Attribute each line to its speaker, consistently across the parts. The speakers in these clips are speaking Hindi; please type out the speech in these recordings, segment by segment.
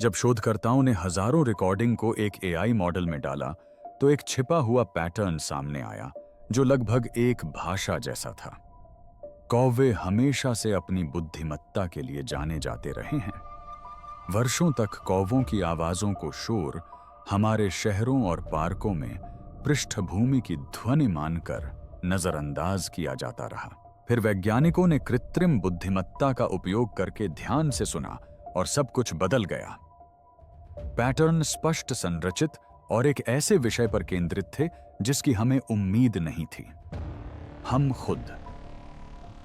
Speaker 1: जब शोधकर्ताओं ने हजारों रिकॉर्डिंग को एक एआई मॉडल में डाला, तो एक छिपा हुआ पैटर्न सामने आया जो लगभग एक भाषा जैसा था। कौवे हमेशा से अपनी बुद्धिमत्ता के लिए जाने जाते रहे हैं। वर्षों तक कौवों की आवाजों को शोर हमारे शहरों और पार्कों में पृष्ठभूमि की ध्वनि मानकर नजरअंदाज किया जाता रहा। फिर वैज्ञानिकों ने कृत्रिम बुद्धिमत्ता का उपयोग करके ध्यान से सुना और सब कुछ बदल गया। पैटर्न स्पष्ट संरचित और एक ऐसे विषय पर केंद्रित थे जिसकी हमें उम्मीद नहीं थी, हम खुद।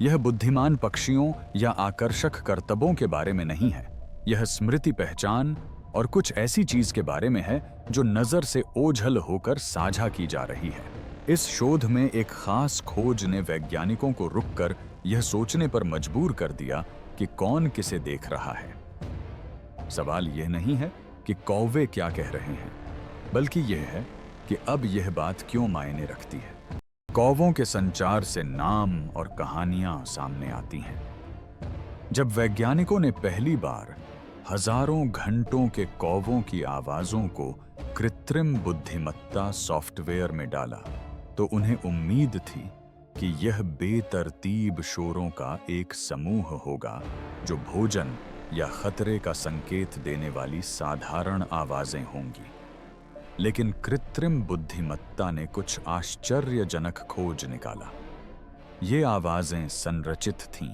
Speaker 1: यह बुद्धिमान पक्षियों या आकर्षक करतबों के बारे में नहीं है, यह स्मृति, पहचान और कुछ ऐसी चीज के बारे में है जो नजर से ओझल होकर साझा की जा रही है। इस शोध में एक खास खोज ने वैज्ञानिकों को रुककर यह सोचने पर मजबूर कर दिया कि कौन किसे देख रहा है। सवाल यह नहीं है कि कौवे क्या कह रहे हैं, बल्कि यह है कि अब यह बात क्यों मायने रखती है। कौवों के संचार से नाम और कहानियां सामने आती हैं। जब वैज्ञानिकों ने पहली बार हजारों घंटों के कौवों की आवाजों को कृत्रिम बुद्धिमत्ता सॉफ्टवेयर में डाला, तो उन्हें उम्मीद थी कि यह बेतरतीब शोरों का एक समूह होगा जो भोजन या खतरे का संकेत देने वाली साधारण आवाजें होंगी। लेकिन कृत्रिम बुद्धिमत्ता ने कुछ आश्चर्यजनक खोज निकाला। ये आवाजें संरचित थीं,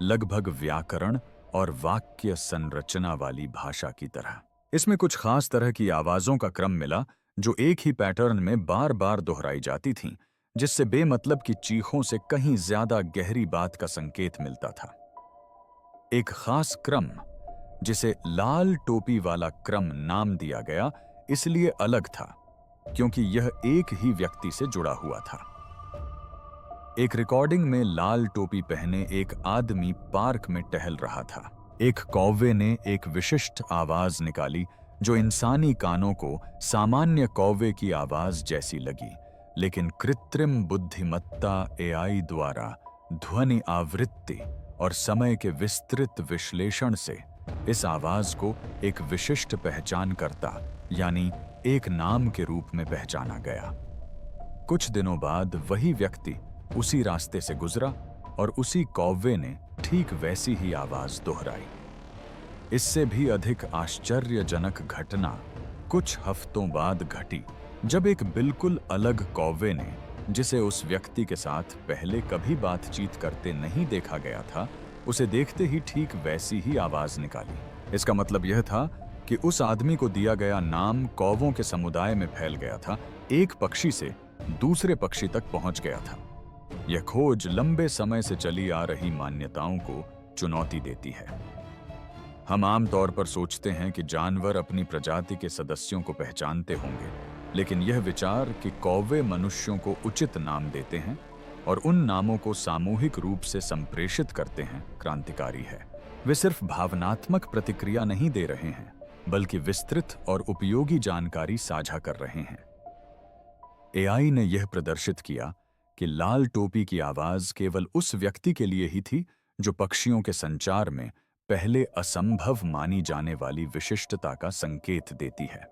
Speaker 1: लगभग व्याकरण और वाक्य संरचना वाली भाषा की तरह। इसमें कुछ खास तरह की आवाजों का क्रम मिला जो एक ही पैटर्न में बार बार दोहराई जाती थीं, जिससे बेमतलब की चीखों से कहीं ज्यादा गहरी बात का संकेत मिलता था। एक खास क्रम, जिसे लाल टोपी वाला क्रम नाम दिया गया, इसलिए अलग था क्योंकि यह एक ही व्यक्ति से जुड़ा हुआ था। एक रिकॉर्डिंग में लाल टोपी पहने एक आदमी पार्क में टहल रहा था। एक कौवे ने एक विशिष्ट आवाज निकाली जो इंसानी कानों को सामान्य कौवे की आवाज जैसी लगी, लेकिन कृत्रिम बुद्धिमत्ता एआई द्वारा ध्वनि आवृत्ति और समय के विस्तृत विश्लेषण से इस आवाज को एक विशिष्ट पहचानकर्ता यानी एक नाम के रूप में पहचाना गया। कुछ दिनों बाद वही व्यक्ति उसी रास्ते से गुजरा और उसी कौवे ने ठीक वैसी ही आवाज दोहराई। इससे भी अधिक आश्चर्यजनक घटना कुछ हफ्तों बाद घटी, जब एक बिल्कुल अलग कौवे ने, जिसे उस व्यक्ति के साथ पहले कभी बातचीत करते नहीं देखा गया था, उसे देखते ही ठीक वैसी ही आवाज निकाली। इसका मतलब यह था कि उस आदमी को दिया गया नाम कौवों के समुदाय में फैल गया था, एक पक्षी से दूसरे पक्षी तक पहुंच गया था। यह खोज लंबे समय से चली आ रही मान्यताओं को चुनौती देती है। हम आम तौर पर सोचते हैं कि जानवर अपनी प्रजाति के सदस्यों को पहचानते होंगे, लेकिन यह विचार कि कौवे मनुष्यों को उचित नाम देते हैं और उन नामों को सामूहिक रूप से संप्रेषित करते हैं, क्रांतिकारी है। वे सिर्फ भावनात्मक प्रतिक्रिया नहीं दे रहे हैं, बल्कि विस्तृत और उपयोगी जानकारी साझा कर रहे हैं। एआई ने यह प्रदर्शित किया कि लाल टोपी की आवाज केवल उस व्यक्ति के लिए ही थी जो पक्षियों के संचार में पहले असंभव मानी जाने वाली विशिष्टता का संकेत देती है।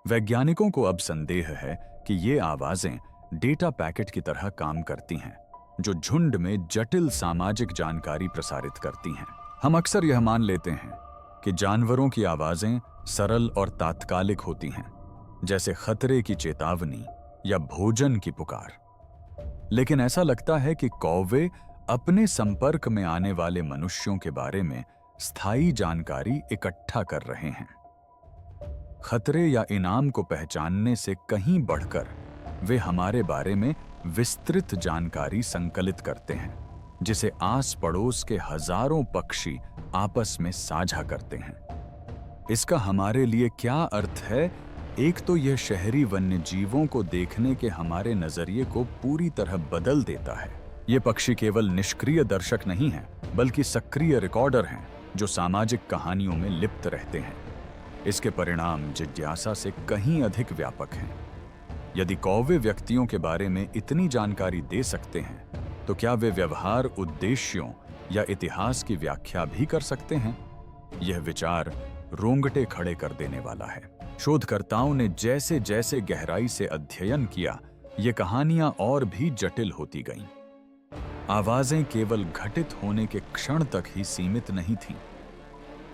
Speaker 1: वैज्ञानिकों को अब संदेह है कि ये आवाजें डेटा पैकेट की तरह काम करती हैं, जो झुंड में जटिल सामाजिक जानकारी प्रसारित करती हैं। हम अक्सर यह मान लेते हैं कि जानवरों की आवाजें सरल और तात्कालिक होती हैं, जैसे खतरे की चेतावनी या भोजन की पुकार। लेकिन ऐसा लगता है कि कौवे अपने संपर्क में आने वाले मनुष्यों के बारे में स्थायी जानकारी इकट्ठा कर रहे हैं। खतरे या इनाम को पहचानने से कहीं बढ़कर वे हमारे बारे में विस्तृत जानकारी संकलित करते हैं, जिसे आस पड़ोस के हजारों पक्षी आपस में साझा करते हैं। इसका हमारे लिए क्या अर्थ है? एक तो यह शहरी वन्यजीवों को देखने के हमारे नजरिए को पूरी तरह बदल देता है। ये पक्षी केवल निष्क्रिय दर्शक नहीं हैं, बल्कि सक्रिय रिकॉर्डर हैं जो सामाजिक कहानियों में लिप्त रहते हैं। इसके परिणाम जिज्ञासा से कहीं अधिक व्यापक हैं। यदि कौवे व्यक्तियों के बारे में इतनी जानकारी दे सकते हैं, तो क्या वे व्यवहार, उद्देश्यों या इतिहास की व्याख्या भी कर सकते हैं? यह विचार रोंगटे खड़े कर देने वाला है। शोधकर्ताओं ने जैसे जैसे गहराई से अध्ययन किया, ये कहानियां और भी जटिल होती गईं। आवाजें केवल घटित होने के क्षण तक ही सीमित नहीं थीं।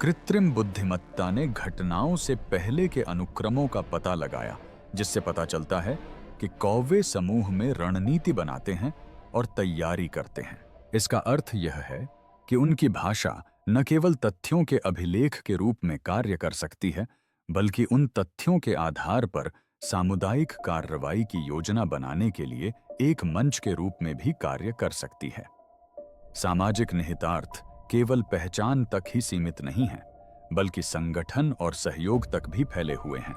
Speaker 1: कृत्रिम बुद्धिमत्ता ने घटनाओं से पहले के अनुक्रमों का पता लगाया, जिससे पता चलता है कि कौवे समूह में रणनीति बनाते हैं और तैयारी करते हैं। इसका अर्थ यह है कि उनकी भाषा न केवल तथ्यों के अभिलेख के रूप में कार्य कर सकती है, बल्कि उन तथ्यों के आधार पर सामुदायिक कार्रवाई की योजना बनाने के लिए एक मंच के रूप में भी कार्य कर सकती है। सामाजिक निहितार्थ केवल पहचान तक ही सीमित नहीं है, बल्कि संगठन और सहयोग तक भी फैले हुए हैं।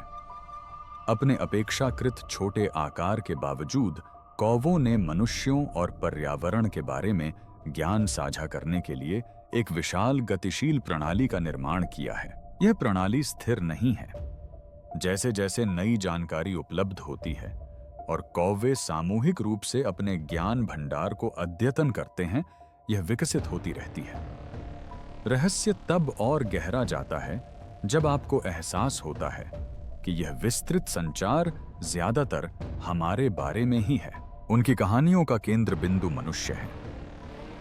Speaker 1: अपने अपेक्षाकृत छोटे आकार के बावजूद कौवों ने मनुष्यों और पर्यावरण के बारे में ज्ञान साझा करने के लिए एक विशाल गतिशील प्रणाली का निर्माण किया है। यह प्रणाली स्थिर नहीं है। जैसे जैसे नई जानकारी उपलब्ध होती है और कौवे सामूहिक रूप से अपने ज्ञान भंडार को अद्यतन करते हैं, यह विकसित होती रहती है। रहस्य तब और गहरा जाता है जब आपको एहसास होता है कि यह विस्तृत संचार ज्यादातर हमारे बारे में ही है। उनकी कहानियों का केंद्र बिंदु मनुष्य है।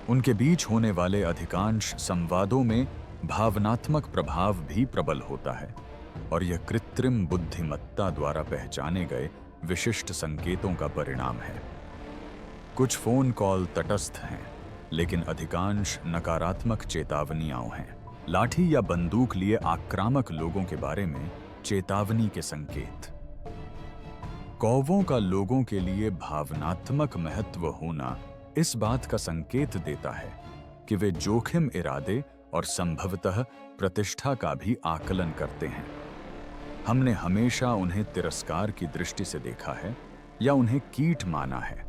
Speaker 1: उनके बीच होने वाले अधिकांश संवादों में भावनात्मक प्रभाव भी प्रबल होता है, और यह कृत्रिम बुद्धिमत्ता द्वारा पहचाने गए विशिष्ट संकेतों का परिणाम है। कुछ फोन कॉल तटस्थ हैं, लेकिन अधिकांश नकारात्मक चेतावनियां हैं। लाठी या बंदूक लिए आक्रामक लोगों के बारे में चेतावनी के संकेत। कौवों का लोगों के लिए भावनात्मक महत्व होना इस बात का संकेत देता है कि वे जोखिम इरादे और संभवतः प्रतिष्ठा का भी आकलन करते हैं। हमने हमेशा उन्हें तिरस्कार की दृष्टि से देखा है या उन्हें कीट माना है,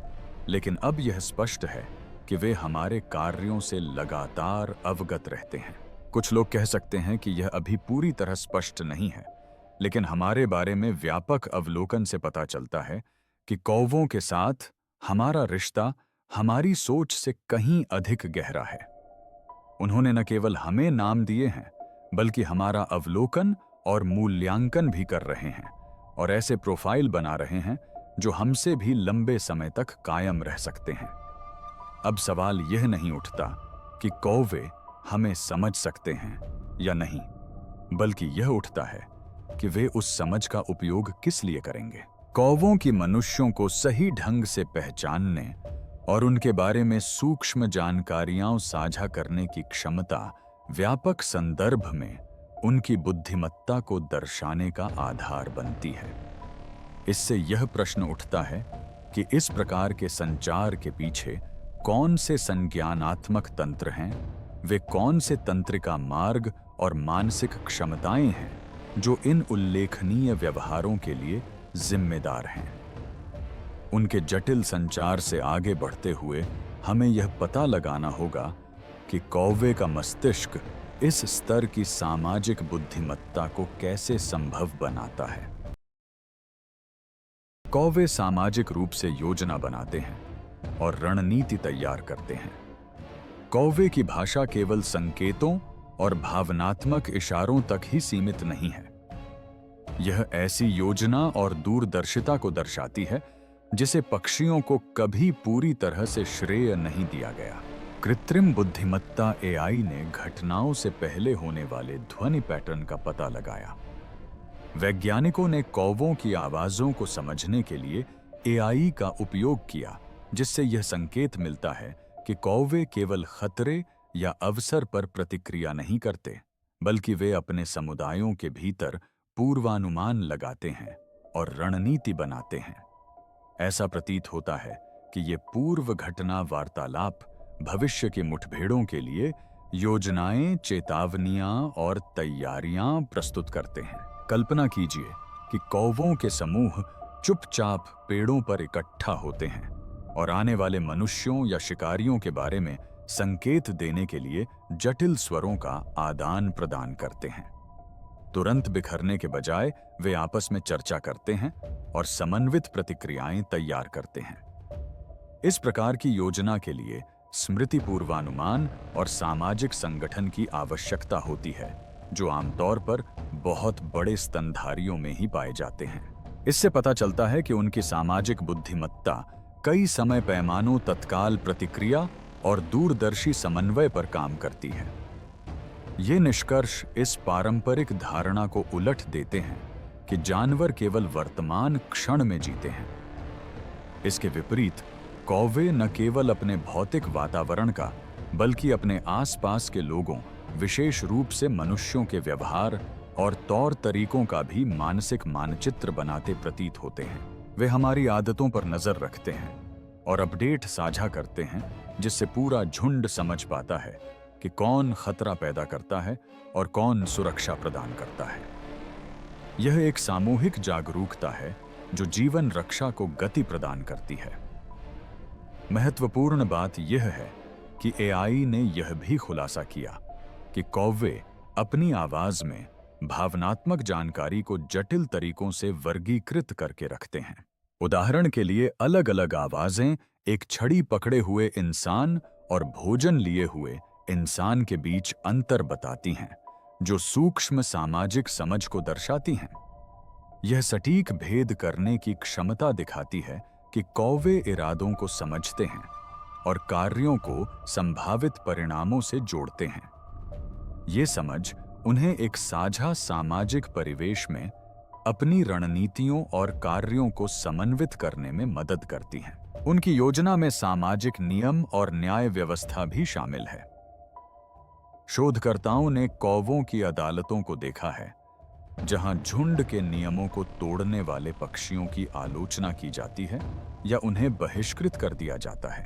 Speaker 1: लेकिन अब यह स्पष्ट है कि वे हमारे कार्यों से लगातार अवगत रहते हैं। कुछ लोग कह सकते हैं कि यह अभी पूरी तरह स्पष्ट नहीं है, लेकिन हमारे बारे में व्यापक अवलोकन से पता चलता है कि कौवों के साथ हमारा रिश्ता हमारी सोच से कहीं अधिक गहरा है। उन्होंने न केवल हमें नाम दिए हैं, बल्कि हमारा अवलोकन और मूल्यांकन भी कर रहे हैं और ऐसे प्रोफाइल बना रहे हैं जो हमसे भी लंबे समय तक कायम रह सकते हैं। अब सवाल यह नहीं उठता कि कौवे हमें समझ सकते हैं या नहीं, बल्कि यह उठता है कि वे उस समझ का उपयोग किस लिए करेंगे। कौवों की मनुष्यों को सही ढंग से पहचानने और उनके बारे में सूक्ष्म जानकारियां साझा करने की क्षमता व्यापक संदर्भ में उनकी बुद्धिमत्ता को दर्शाने का आधार बनती है। इससे यह प्रश्न उठता है कि इस प्रकार के संचार के पीछे कौन से संज्ञानात्मक तंत्र हैं, वे कौन से तंत्रिका मार्ग और मानसिक क्षमताएं हैं जो इन उल्लेखनीय व्यवहारों के लिए जिम्मेदार हैं। उनके जटिल संचार से आगे बढ़ते हुए हमें यह पता लगाना होगा कि कौवे का मस्तिष्क इस स्तर की सामाजिक बुद्धिमत्ता को कैसे संभव बनाता है। कौवे सामाजिक रूप से योजना बनाते हैं और रणनीति तैयार करते हैं। कौवे की भाषा केवल संकेतों और भावनात्मक इशारों तक ही सीमित नहीं है। यह ऐसी योजना और दूरदर्शिता को दर्शाती है जिसे पक्षियों को कभी पूरी तरह से श्रेय नहीं दिया गया। कृत्रिम बुद्धिमत्ता एआई ने घटनाओं से पहले होने वाले ध्वनि पैटर्न का पता लगाया। वैज्ञानिकों ने कौवों की आवाजों को समझने के लिए एआई का उपयोग किया, जिससे यह संकेत मिलता है कि कौवे केवल खतरे या अवसर पर प्रतिक्रिया नहीं करते, बल्कि वे अपने समुदायों के भीतर पूर्वानुमान लगाते हैं और रणनीति बनाते हैं। ऐसा प्रतीत होता है कि ये पूर्व घटना वार्तालाप भविष्य की मुठभेड़ों के लिए योजनाएं, चेतावनियां और तैयारियां प्रस्तुत करते हैं। कल्पना कीजिए कि कौवों के समूह चुपचाप पेड़ों पर इकट्ठा होते हैं और आने वाले मनुष्यों या शिकारियों के बारे में संकेत देने के लिए जटिल स्वरों का आदान प्रदान करते हैं। तुरंत बिखरने के बजाय वे आपस में चर्चा करते हैं और समन्वित प्रतिक्रियाएं तैयार करते हैं। इस प्रकार की योजना के लिए स्मृति, पूर्वानुमान और सामाजिक संगठन की आवश्यकता होती है, जो आमतौर पर बहुत बड़े स्तनधारियों में ही पाए जाते हैं। इससे पता चलता है कि उनकी सामाजिक बुद्धिमत्ता कई समय पैमानों, तत्काल प्रतिक्रिया और दूरदर्शी समन्वय पर काम करती है। ये निष्कर्ष इस पारंपरिक धारणा को उलट देते हैं कि जानवर केवल वर्तमान क्षण में जीते हैं। इसके विपरीत कौवे न केवल अपने भौतिक वातावरण का, बल्कि अपने आसपास के लोगों, विशेष रूप से मनुष्यों के व्यवहार और तौर तरीकों का भी मानसिक मानचित्र बनाते प्रतीत होते हैं। वे हमारी आदतों पर नजर रखते हैं और अपडेट साझा करते हैं, जिससे पूरा झुंड समझ पाता है कि कौन खतरा पैदा करता है और कौन सुरक्षा प्रदान करता है। यह एक सामूहिक जागरूकता है जो जीवन रक्षा को गति प्रदान करती है। महत्वपूर्ण बात यह है कि एआई ने यह भी खुलासा किया कि कौवे अपनी आवाज में भावनात्मक जानकारी को जटिल तरीकों से वर्गीकृत करके रखते हैं। उदाहरण के लिए, अलग अलग आवाजें एक छड़ी पकड़े हुए इंसान और भोजन लिए हुए इंसान के अंतर अंतर बताती हैं, जो सूक्ष्म सामाजिक समझ को दर्शाती हैं। यह सटीक भेद करने की क्षमता दिखाती है कि कौवे इरादों को समझते हैं और कार्यों को संभावित परिणामों से जोड़ते हैं। ये समझ उन्हें एक साझा सामाजिक परिवेश में अपनी रणनीतियों और कार्यों को समन्वित करने में मदद करती हैं। उनकी योजना में सामाजिक नियम और न्याय व्यवस्था भी शामिल है। शोधकर्ताओं ने कौवों की अदालतों को देखा है, जहां झुंड के नियमों को तोड़ने वाले पक्षियों की आलोचना की जाती है या उन्हें बहिष्कृत कर दिया जाता है।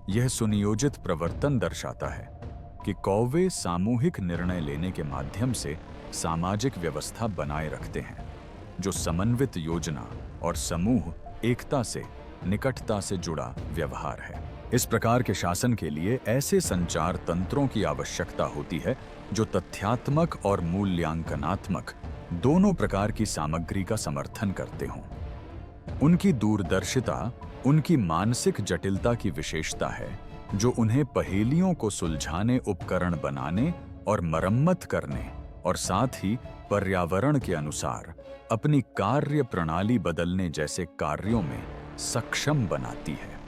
Speaker 1: यह सुनियोजित प्रवर्तन दर्शाता है कि कौवे सामूहिक निर्णय लेने के माध्यम से सामाजिक व्यवस्था बनाए रखते हैं, जो समन्वित योजना और समूह एकता से, निकटता से जुड़ा व्यवहार है। इस प्रकार के शासन के लिए ऐसे संचार तंत्रों की आवश्यकता होती है जो तथ्यात्मक और मूल्यांकनात्मक दोनों प्रकार की सामग्री का समर्थन करते हों। उनकी दूरदर्शिता उनकी मानसिक जटिलता की विशेषता है, जो उन्हें पहेलियों को सुलझाने, उपकरण बनाने और मरम्मत करने और साथ ही पर्यावरण के अनुसार अपनी कार्य प्रणाली बदलने जैसे कार्यों में सक्षम बनाती है।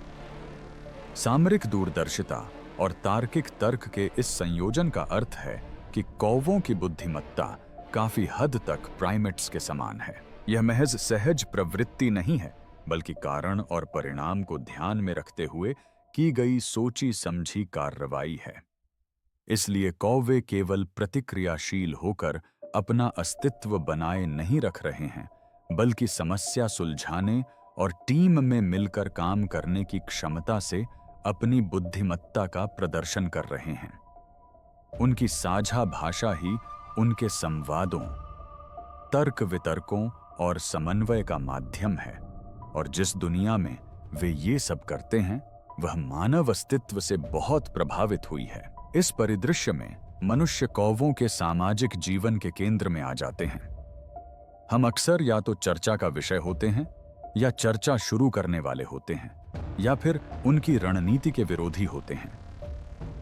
Speaker 1: सामरिक दूरदर्शिता और तार्किक तर्क के इस संयोजन का अर्थ है कि कौवों की बुद्धिमत्ता काफी हद तक प्राइमेट्स के समान है। यह महज सहज प्रवृत्ति नहीं है, बल्कि कारण और परिणाम को ध्यान में रखते हुए की गई सोची समझी कार्रवाई है। इसलिए कौवे केवल प्रतिक्रियाशील होकर अपना अस्तित्व बनाए नहीं रख रहे हैं, बल्कि समस्या सुलझाने और टीम में मिलकर काम करने की क्षमता से अपनी बुद्धिमत्ता का प्रदर्शन कर रहे हैं। उनकी साझा भाषा ही उनके संवादों, तर्क वितर्कों और समन्वय का माध्यम है, और जिस दुनिया में वे ये सब करते हैं, वह मानव अस्तित्व से बहुत प्रभावित हुई है। इस परिदृश्य में मनुष्य कौवों के सामाजिक जीवन के केंद्र में आ जाते हैं। हम अक्सर या तो चर्चा का विषय होते हैं, या चर्चा शुरू करने वाले होते हैं, या फिर उनकी रणनीति के विरोधी होते हैं।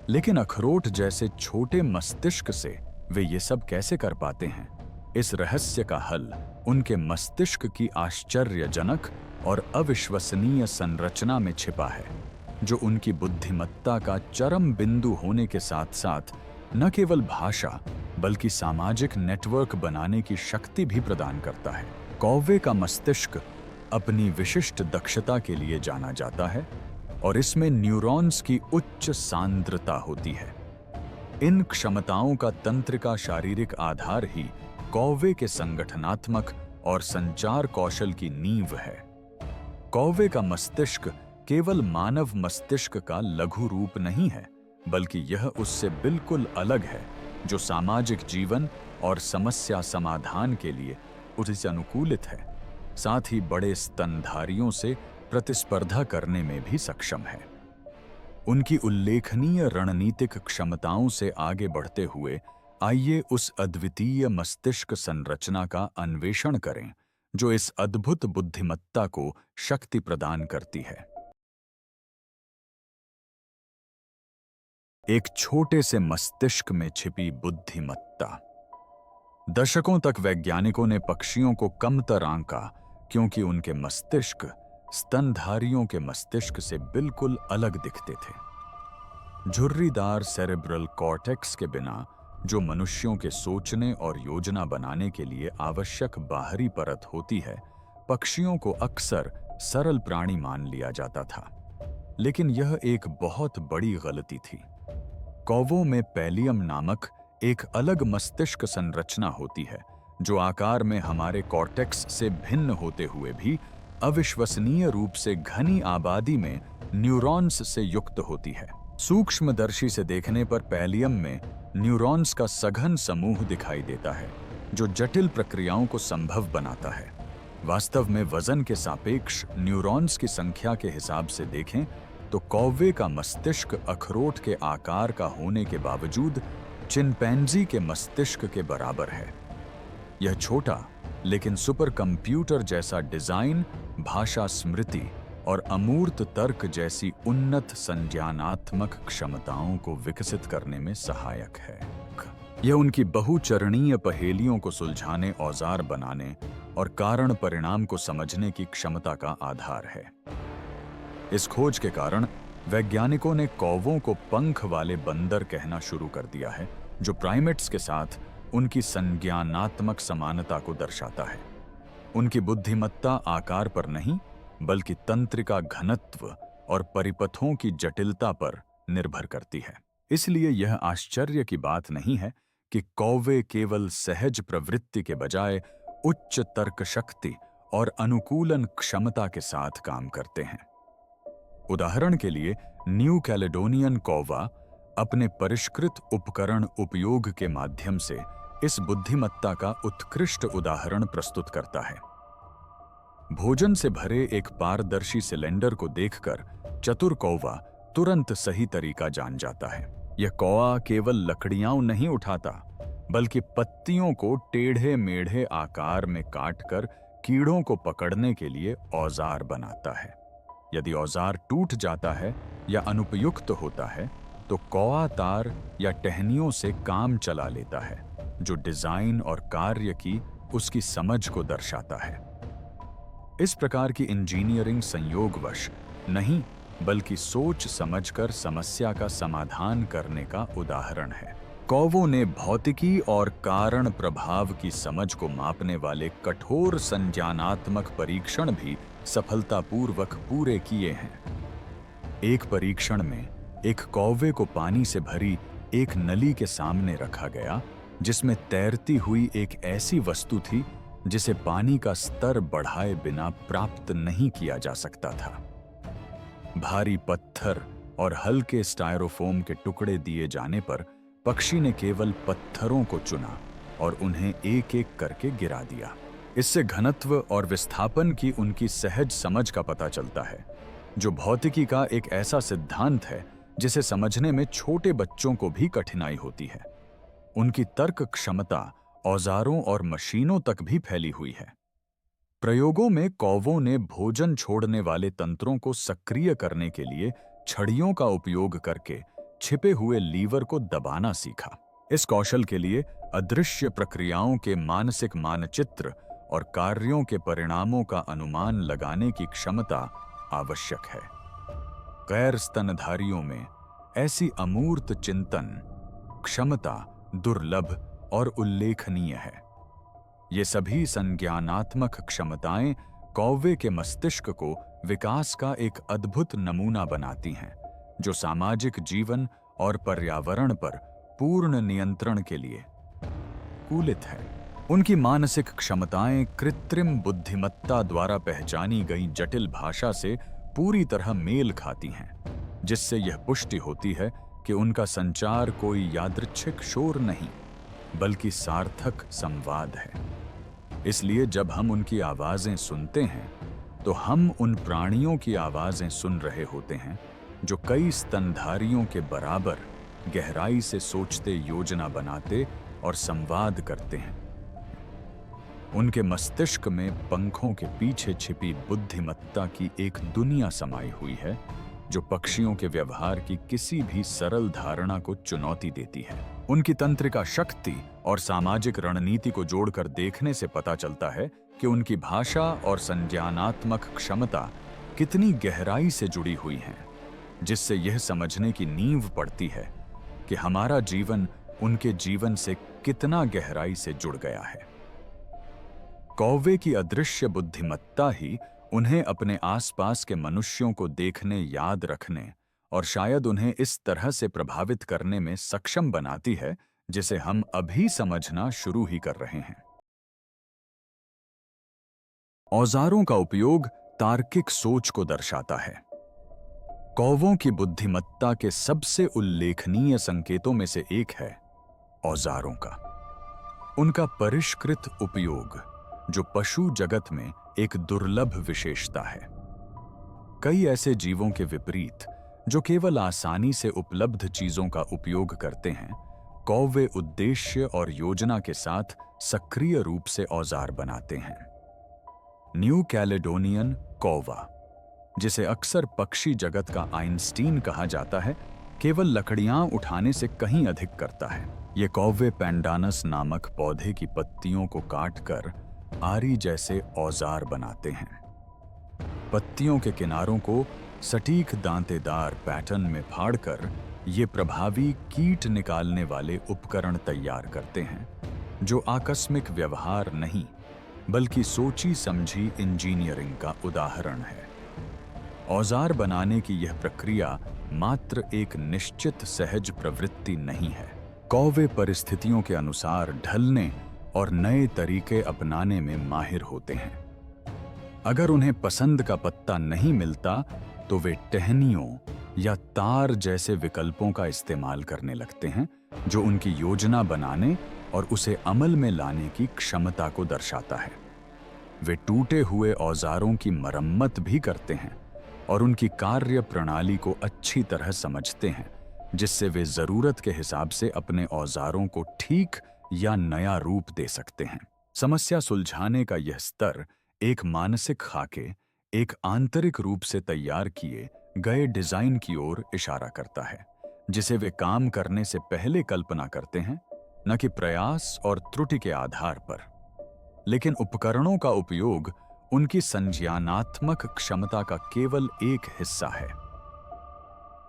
Speaker 1: लेकिन अखरोट जैसे छोटे मस्तिष्क से वे ये सब कैसे कर पाते हैं? इस रहस्य का हल उनके मस्तिष्क की आश्चर्यजनक और अविश्वसनीय संरचना में छिपा है, जो उनकी बुद्धिमत्ता का चरम बिंदु होने के साथ साथ न केवल भाषा, बल्कि सामाजिक नेटवर्क बनाने की शक्ति भी प्रदान करता है। कौवे का मस्तिष्क अपनी विशिष्ट दक्षता के लिए जाना जाता है, और इसमें न्यूरॉन्स की उच्च सांद्रता होती है। इन क्षमताओं का तंत्रिका शारीरिक आधार ही कौवे के संगठनात्मक और संचार कौशल की नींव है। कौवे का मस्तिष्क केवल मानव मस्तिष्क का लघु रूप नहीं है, बल्कि यह उससे बिल्कुल अलग है, जो सामाजिक जीवन और समस्या समाधान के लिए उससे अनुकूलित है, साथ ही बड़े स्तनधारियों से प्रतिस्पर्धा करने में भी सक्षम है। उनकी उल्लेखनीय रणनीतिक क्षमताओं से आगे बढ़ते हुए आइए उस अद्वितीय मस्तिष्क संरचना का अन्वेषण करें, जो इस अद्भुत बुद्धिमत्ता को शक्ति प्रदान करती है। एक छोटे से मस्तिष्क में छिपी बुद्धिमत्ता। दशकों तक वैज्ञानिकों ने पक्षियों को कमतर आंका क्योंकि उनके मस्तिष्क स्तनधारियों के मस्तिष्क से बिल्कुल अलग दिखते थे। झुर्रीदार सेरेब्रल कॉर्टेक्स के बिना, जो मनुष्यों के सोचने और योजना बनाने के लिए आवश्यक बाहरी परत होती है, पक्षियों को अक्सर सरल प्राणी मान लिया जाता था। लेकिन यह एक बहुत बड़ी गलती थी। कौवों में पैलियम नामक एक अलग मस्तिष्क संरचना होती है, जो आकार में हमारे कॉर्टेक्स से भिन्न होते हुए भी अविश्वसनीय रूप से घनी आबादी में न्यूरॉन्स से युक्त होती है। सूक्ष्मदर्शी से देखने पर पैलियम में न्यूरॉन्स का सघन समूह दिखाई देता है, जो जटिल प्रक्रियाओं को संभव बनाता है। वास्तव में वजन के सापेक्ष न्यूरॉन्स की संख्या के हिसाब से देखें तो कौवे का मस्तिष्क अखरोट के आकार का होने के बावजूद चिंपैंजी के मस्तिष्क के बराबर है। यह छोटा लेकिन सुपर कंप्यूटर जैसा डिजाइन, भाषा स्मृति और अमूर्त तर्क जैसी उन्नत संज्ञानात्मक क्षमताओं को विकसित करने में सहायक है। यह उनकी बहुचरणीय पहेलियों को सुलझाने, औजार बनाने और कारण परिणाम को समझने की क्षमता का आधार है। इस खोज के कारण वैज्ञानिकों ने कौवों को पंख वाले बंदर कहना शुरू कर दिया है, जो प्राइमेट्स के साथ उनकी संज्ञानात्मक समानता को दर्शाता है। उनकी बुद्धिमत्ता आकार पर नहीं, बल्कि तंत्रिका घनत्व और परिपथों की जटिलता पर निर्भर करती है। इसलिए यह आश्चर्य की बात नहीं है कि कौवे केवल सहज प्रवृत्ति के बजाय उच्च तर्क शक्ति और अनुकूलन क्षमता के साथ काम करते हैं। उदाहरण के लिए, न्यू कैलेडोनियन कौवा अपने परिष्कृत उपकरण उपयोग के माध्यम से इस बुद्धिमत्ता का उत्कृष्ट उदाहरण प्रस्तुत करता है। भोजन से भरे एक पारदर्शी सिलेंडर को देखकर चतुर कौवा तुरंत सही तरीका जान जाता है। यह कौवा केवल लकड़ियां नहीं उठाता, बल्कि पत्तियों को टेढ़े मेढ़े आकार में काटकर कीड़ों को पकड़ने के लिए औजार बनाता है। यदि औजार टूट जाता है या अनुपयुक्त होता है, तो कौवा तार या टहनियों से काम चला लेता है, जो डिजाइन और कार्य की उसकी समझ को दर्शाता है। इस प्रकार की इंजीनियरिंग संयोगवश नहीं, बल्कि सोच समझकर समस्या का समाधान करने का उदाहरण है। कौवों ने भौतिकी और कारण प्रभाव की समझ को मापने वाले कठोर संज्ञानात्मक परीक्षण भी सफलतापूर्वक पूरे किए हैं। एक परीक्षण में एक कौवे को पानी से भरी एक नली के सामने रखा गया, जिसमें तैरती हुई एक ऐसी वस्तु थी जिसे पानी का स्तर बढ़ाए बिना प्राप्त नहीं किया जा सकता था। भारी पत्थर और हल्के स्टायरोफोम के टुकड़े दिए जाने पर पक्षी ने केवल पत्थरों को चुना और उन्हें एक एक करके गिरा दिया। इससे घनत्व और विस्थापन की उनकी सहज समझ का पता चलता है, जो भौतिकी का एक ऐसा सिद्धांत है जिसे समझने में छोटे बच्चों को भी कठिनाई होती है। उनकी तर्क क्षमता औजारों और मशीनों तक भी फैली हुई है। प्रयोगों में कौवों ने भोजन छोड़ने वाले तंत्रों को सक्रिय करने के लिए छड़ियों का उपयोग करके छिपे हुए लीवर को दबाना सीखा। इस कौशल के लिए अदृश्य प्रक्रियाओं के मानसिक मानचित्र और कार्यों के परिणामों का अनुमान लगाने की क्षमता आवश्यक है। गैर स्तनधारियों में ऐसी अमूर्त चिंतन क्षमता दुर्लभ और उल्लेखनीय है। ये सभी संज्ञानात्मक क्षमताएं कौवे के मस्तिष्क को विकास का एक अद्भुत नमूना बनाती हैं, जो सामाजिक जीवन और पर्यावरण पर पूर्ण नियंत्रण के लिए कूलित है। उनकी मानसिक क्षमताएं कृत्रिम बुद्धिमत्ता द्वारा पहचानी गई जटिल भाषा से पूरी तरह मेल खाती हैं, जिससे यह पुष्टि होती है कि उनका संचार कोई यादृच्छिक शोर नहीं, बल्कि सार्थक संवाद है। इसलिए जब हम उनकी आवाजें सुनते हैं, तो हम उन प्राणियों की आवाजें सुन रहे होते हैं जो कई स्तनधारियों के बराबर गहराई से सोचते, योजना बनाते और संवाद करते हैं। उनके मस्तिष्क में पंखों के पीछे छिपी बुद्धिमत्ता की एक दुनिया समाई हुई है, जो पक्षियों के व्यवहार की किसी भी सरल धारणा को चुनौती देती है। उनकी तंत्रिका शक्ति और सामाजिक रणनीति को जोड़कर देखने से पता चलता है कि उनकी भाषा और संज्ञानात्मक क्षमता कितनी गहराई से जुड़ी हुई हैं, जिससे यह समझने की नींव पड़ती है कि हमारा जीवन उनके जीवन से कितना गहराई से जुड़ गया है। कौवे की अदृश्य बुद्धिमत्ता ही उन्हें अपने आसपास के मनुष्यों को देखने, याद रखने और शायद उन्हें इस तरह से प्रभावित करने में सक्षम बनाती है जिसे हम अभी समझना शुरू ही कर रहे हैं। औजारों का उपयोग तार्किक सोच को दर्शाता है। कौवों की बुद्धिमत्ता के सबसे उल्लेखनीय संकेतों में से एक है औजारों का उनका परिष्कृत उपयोग, जो पशु जगत में एक दुर्लभ विशेषता है। कई ऐसे जीवों के विपरीत जो केवल आसानी से उपलब्ध चीजों का उपयोग करते हैं, कौवे उद्देश्य और योजना के साथ सक्रिय रूप से औजार बनाते हैं। न्यू कैलेडोनियन कौवा, जिसे अक्सर पक्षी जगत का आइंस्टीन कहा जाता है, केवल लकड़ियां उठाने से कहीं अधिक करता है। ये कौवे पैंडानस नामक पौधे की पत्तियों को काटकर आरी जैसे औजार बनाते हैं। पत्तियों के किनारों को सटीक दांतेदार पैटर्न में फाड़कर ये प्रभावी कीट निकालने वाले उपकरण तैयार करते हैं, जो आकस्मिक व्यवहार नहीं बल्कि सोची समझी इंजीनियरिंग का उदाहरण है। औजार बनाने की यह प्रक्रिया मात्र एक निश्चित सहज प्रवृत्ति नहीं है। कौवे परिस्थितियों के अनुसार ढलने और नए तरीके अपनाने में माहिर होते हैं। अगर उन्हें पसंद का पत्ता नहीं मिलता तो वे टहनियों या तार जैसे विकल्पों का इस्तेमाल करने लगते हैं, जो उनकी योजना बनाने और उसे अमल में लाने की क्षमता को दर्शाता है। वे टूटे हुए औजारों की मरम्मत भी करते हैं और उनकी कार्य प्रणाली को अच्छी तरह समझते हैं, जिससे वे जरूरत के हिसाब से अपने औजारों को ठीक या नया रूप दे सकते हैं। समस्या सुलझाने का यह स्तर एक मानसिक खाके, एक आंतरिक रूप से तैयार किए गए डिजाइन की ओर इशारा करता है, जिसे वे काम करने से पहले कल्पना करते हैं, न कि प्रयास और त्रुटि के आधार पर। लेकिन उपकरणों का उपयोग उनकी संज्ञानात्मक क्षमता का केवल एक हिस्सा है।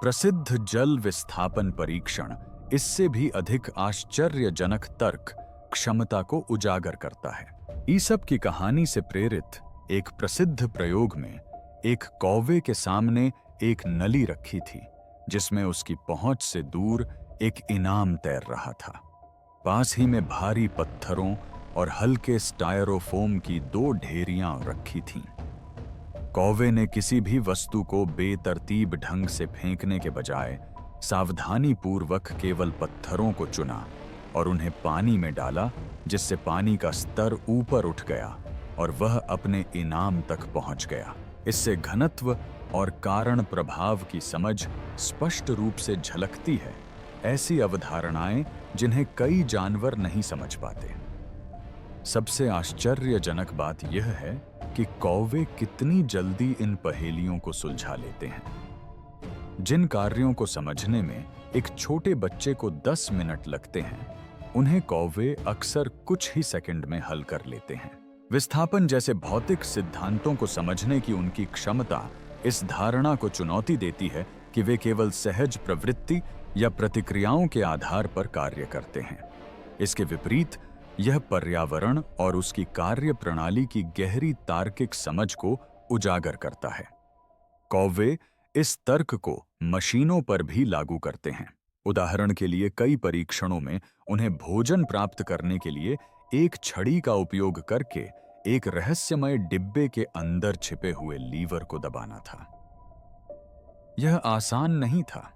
Speaker 1: प्रसिद्ध जल विस्थापन परीक्षण इससे भी अधिक आश्चर्यजनक तर्क क्षमता को उजागर करता है। ईसप की कहानी से प्रेरित एक प्रसिद्ध प्रयोग में एक कौवे के सामने एक नली रखी थी, जिसमें उसकी पहुंच से दूर एक इनाम तैर रहा था। पास ही में भारी पत्थरों और हल्के स्टायरोफोम की 2 ढेरियां रखी थीं। कौवे ने किसी भी वस्तु को बेतरतीब ढंग से फेंकने के बजाय सावधानी पूर्वक केवल पत्थरों को चुना और उन्हें पानी में डाला, जिससे पानी का स्तर ऊपर उठ गया और वह अपने इनाम तक पहुंच गया। इससे घनत्व और कारण प्रभाव की समझ स्पष्ट रूप से झलकती है, ऐसी अवधारणाएं जिन्हें कई जानवर नहीं समझ पाते। सबसे आश्चर्यजनक बात यह है कि कौवे कितनी जल्दी इन पहेलियों को सुलझा लेते हैं। जिन कार्यों को समझने में एक छोटे बच्चे को 10 मिनट लगते हैं, उन्हें कौवे अक्सर कुछ ही सेकंड में हल कर लेते हैं। विस्थापन जैसे भौतिक सिद्धांतों को समझने की उनकी क्षमता इस धारणा को चुनौती देती है कि वे केवल सहज प्रवृत्ति या प्रतिक्रियाओं के आधार पर कार्य करते हैं। इसके विपरीत यह पर्यावरण और उसकी कार्य प्रणाली की गहरी तार्किक समझ को उजागर करता है। कौवे इस तर्क को मशीनों पर भी लागू करते हैं। उदाहरण के लिए, कई परीक्षणों में उन्हें भोजन प्राप्त करने के लिए एक छड़ी का उपयोग करके एक रहस्यमय डिब्बे के अंदर छिपे हुए लीवर को दबाना था। यह आसान नहीं था।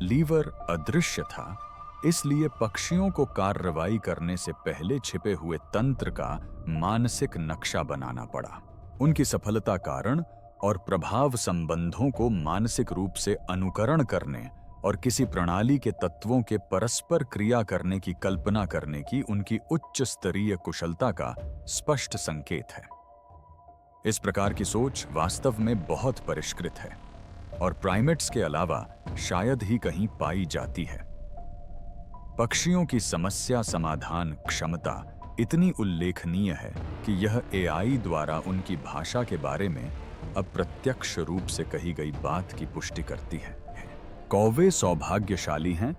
Speaker 1: लीवर अदृश्य था, इसलिए पक्षियों को कार्रवाई करने से पहले छिपे हुए तंत्र का मानसिक नक्शा बनाना पड़ा। उनकी सफलता कारण और प्रभाव संबंधों को मानसिक रूप से अनुकरण करने और किसी प्रणाली के तत्वों के परस्पर क्रिया करने की कल्पना करने की उनकी उच्च स्तरीय कुशलता का स्पष्ट संकेत है। इस प्रकार की सोच वास्तव में बहुत परिष्कृत है और प्राइमेट्स के अलावा शायद ही कहीं पाई जाती है। पक्षियों की समस्या समाधान क्षमता इतनी उल्लेखनीय है कि यह एआई द्वारा उनकी भाषा के बारे में अप्रत्यक्ष रूप से कही गई बात की पुष्टि करती है। कौवे सौभाग्यशाली हैं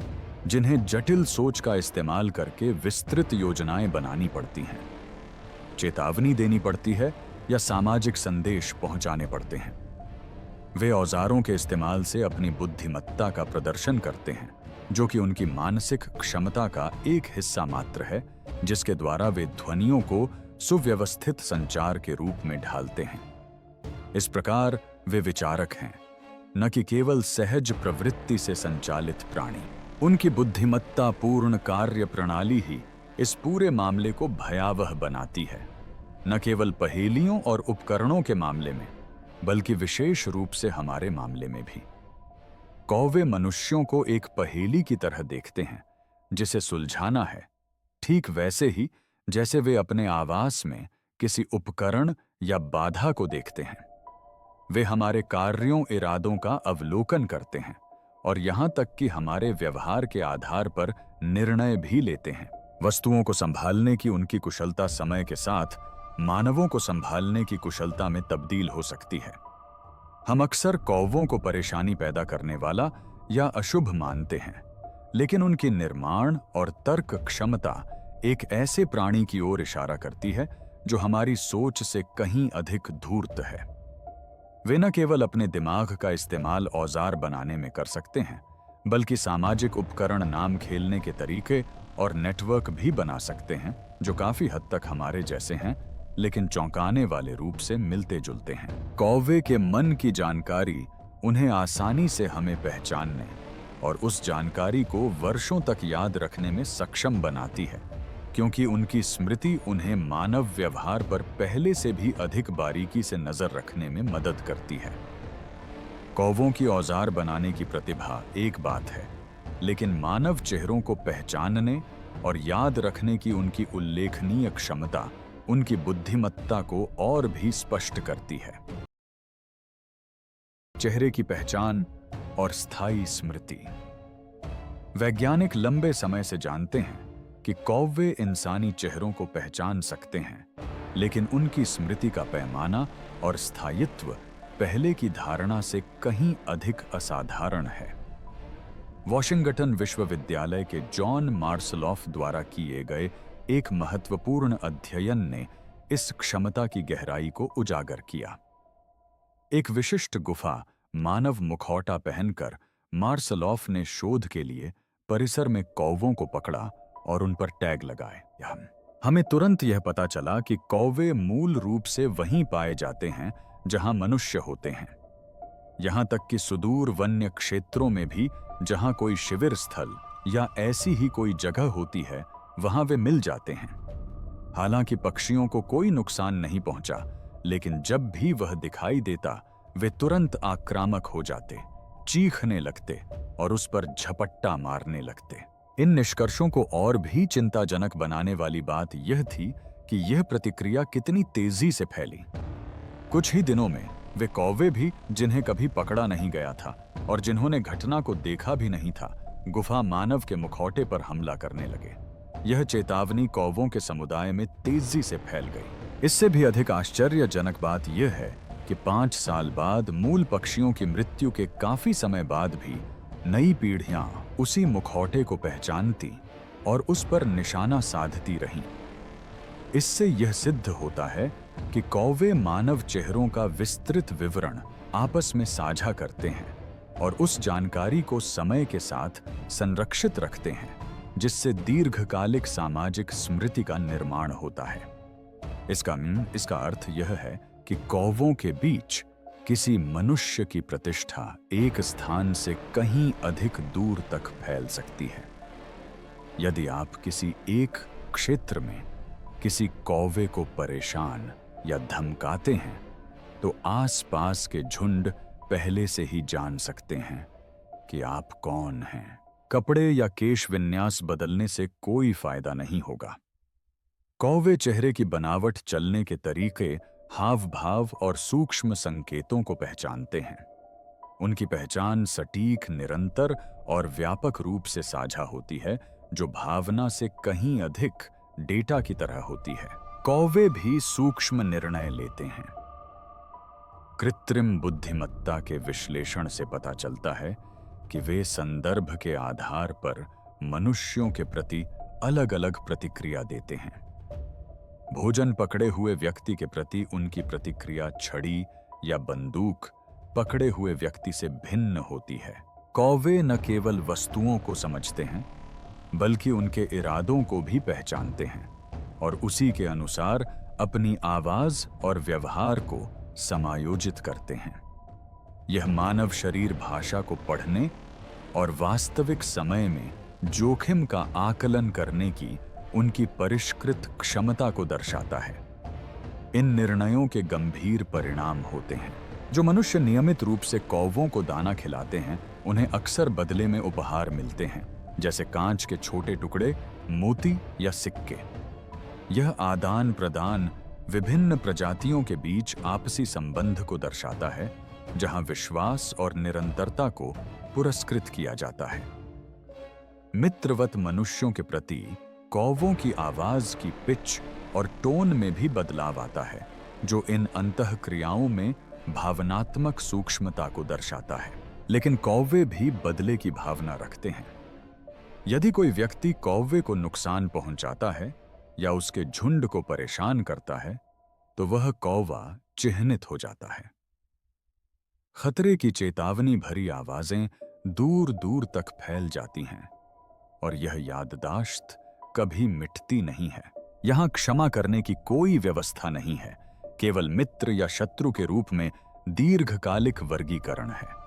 Speaker 1: जिन्हें जटिल सोच का इस्तेमाल करके विस्तृत योजनाएं बनानी पड़ती हैं, चेतावनी देनी पड़ती है या सामाजिक संदेश पहुंचाने पड़ते हैं। वे औजारों के इस्तेमाल से अपनी बुद्धिमत्ता का प्रदर्शन करते हैं, जो कि उनकी मानसिक क्षमता का एक हिस्सा मात्र है, जिसके द्वारा वे ध्वनियों को सुव्यवस्थित संचार के रूप में ढालते हैं। इस प्रकार वे विचारक हैं, न कि केवल सहज प्रवृत्ति से संचालित प्राणी। उनकी बुद्धिमत्ता पूर्ण कार्य प्रणाली ही इस पूरे मामले को भयावह बनाती है, न केवल पहेलियों और उपकरणों के मामले में, बल्कि विशेष रूप से हमारे मामले में भी। कौवे मनुष्यों को एक पहेली की तरह देखते हैं जिसे सुलझाना है, ठीक वैसे ही जैसे वे अपने आवास में किसी उपकरण या बाधा को देखते हैं। वे हमारे कार्यों इरादों का अवलोकन करते हैं और यहां तक कि हमारे व्यवहार के आधार पर निर्णय भी लेते हैं। वस्तुओं को संभालने की उनकी कुशलता समय के साथ मानवों को संभालने की कुशलता में तब्दील हो सकती है। हम अक्सर कौवों को परेशानी पैदा करने वाला या अशुभ मानते हैं, लेकिन उनकी निर्माण और तर्क क्षमता एक ऐसे प्राणी की ओर इशारा करती है जो हमारी सोच से कहीं अधिक धूर्त है। वे न केवल अपने दिमाग का इस्तेमाल औजार बनाने में कर सकते हैं, बल्कि सामाजिक उपकरण, नाम खेलने के तरीके और नेटवर्क भी बना सकते हैं, जो काफी हद तक हमारे जैसे हैं, लेकिन चौंकाने वाले रूप से मिलते जुलते हैं। कौवे के मन की जानकारी उन्हें आसानी से हमें पहचानने और उस जानकारी को वर्षों तक याद रखने में सक्षम बनाती है, क्योंकि उनकी स्मृति उन्हें मानव व्यवहार पर पहले से भी अधिक बारीकी से नजर रखने में मदद करती है। कौवों की औजार बनाने की प्रतिभा एक बात है, लेकिन मानव चेहरों को पहचानने और याद रखने की उनकी उल्लेखनीय क्षमता उनकी बुद्धिमत्ता को और भी स्पष्ट करती है। चेहरे की पहचान और स्थायी स्मृति। वैज्ञानिक लंबे समय से जानते हैं कि कौवे इंसानी चेहरों को पहचान सकते हैं, लेकिन उनकी स्मृति का पैमाना और स्थायित्व पहले की धारणा से कहीं अधिक असाधारण है। वॉशिंगटन विश्वविद्यालय के जॉन मार्सलॉफ द्वारा किए गए एक महत्वपूर्ण अध्ययन ने इस क्षमता की गहराई को उजागर किया। एक विशिष्ट गुफा मानव मुखौटा पहनकर मार्सलॉफ ने शोध के लिए परिसर में कौवों को पकड़ा और उन पर टैग लगाए। हमें तुरंत यह पता चला कि कौवे मूल रूप से वहीं पाए जाते हैं जहां मनुष्य होते हैं। यहां तक कि सुदूर वन्य क्षेत्रों में भी जहां कोई शिविर स्थल या ऐसी ही कोई जगह होती है, वहां वे मिल जाते हैं। हालांकि पक्षियों को कोई नुकसान नहीं पहुंचा, लेकिन जब भी वह दिखाई देता, वे तुरंत आक्रामक हो जाते, चीखने लगते और उस पर झपट्टा मारने लगते। इन निष्कर्षों को और भी चिंताजनक बनाने वाली बात यह थी कि यह प्रतिक्रिया कितनी तेजी से फैली। कुछ ही दिनों में वे कौवे भी, जिन्हें कभी पकड़ा नहीं गया था और जिन्होंने घटना को देखा भी नहीं था, गुफा मानव के मुखौटे पर हमला करने लगे। यह चेतावनी कौवों के समुदाय में तेजी से फैल गई। इससे भी अधिक आश्चर्यजनक बात यह है कि 5 साल बाद, मूल पक्षियों की मृत्यु के काफी समय बाद भी नई पीढ़ियां उसी मुखौटे को पहचानती और उस पर निशाना साधती रहीं। इससे यह सिद्ध होता है कि कौवे मानव चेहरों का विस्तृत विवरण आपस में साझा करते हैं और उस जानकारी को समय के साथ संरक्षित रखते हैं, जिससे दीर्घकालिक सामाजिक स्मृति का निर्माण होता है। इसका अर्थ यह है कि कौवों के बीच किसी मनुष्य की प्रतिष्ठा एक स्थान से कहीं अधिक दूर तक फैल सकती है। यदि आप किसी एक क्षेत्र में किसी कौवे को परेशान या धमकाते हैं, तो आसपास के झुंड पहले से ही जान सकते हैं कि आप कौन हैं। कपड़े या केश विन्यास बदलने से कोई फायदा नहीं होगा। कौवे चेहरे की बनावट, चलने के तरीके, हाव भाव और सूक्ष्म संकेतों को पहचानते हैं। उनकी पहचान सटीक, निरंतर और व्यापक रूप से साझा होती है, जो भावना से कहीं अधिक डेटा की तरह होती है। कौवे भी सूक्ष्म निर्णय लेते हैं। कृत्रिम बुद्धिमत्ता के विश्लेषण से पता चलता है कि वे संदर्भ के आधार पर मनुष्यों के प्रति अलग-अलग प्रतिक्रिया देते हैं। भोजन पकड़े हुए व्यक्ति के प्रति उनकी प्रतिक्रिया छड़ी या बंदूक पकड़े हुए व्यक्ति से भिन्न होती है। कौवे न केवल वस्तुओं को समझते हैं, बल्कि उनके इरादों को भी पहचानते हैं और उसी के अनुसार अपनी आवाज और व्यवहार को समायोजित करते हैं। यह मानव शरीर भाषा को पढ़ने और वास्तविक समय में जोखिम का आकलन करने की उनकी परिष्कृत क्षमता को दर्शाता है। इन निर्णयों के गंभीर परिणाम होते हैं। जो मनुष्य नियमित रूप से कौवों को दाना खिलाते हैं, उन्हें अक्सर बदले में उपहार मिलते हैं, जैसे कांच के छोटे टुकड़े, मोती या सिक्के। यह आदान प्रदान विभिन्न प्रजातियों के बीच आपसी संबंध को दर्शाता है, जहां विश्वास और निरंतरता को पुरस्कृत किया जाता है। मित्रवत मनुष्यों के प्रति कौवों की आवाज की पिच और टोन में भी बदलाव आता है, जो इन अंतःक्रियाओं में भावनात्मक सूक्ष्मता को दर्शाता है। लेकिन कौवे भी बदले की भावना रखते हैं। यदि कोई व्यक्ति कौवे को नुकसान पहुंचाता है या उसके झुंड को परेशान करता है, तो वह कौवा चिह्नित हो जाता है। खतरे की चेतावनी भरी आवाजें दूर दूर तक फैल जाती हैं और यह याददाश्त कभी मिटती नहीं है। यहां क्षमा करने की कोई व्यवस्था नहीं है, केवल मित्र या शत्रु के रूप में दीर्घकालिक वर्गीकरण है।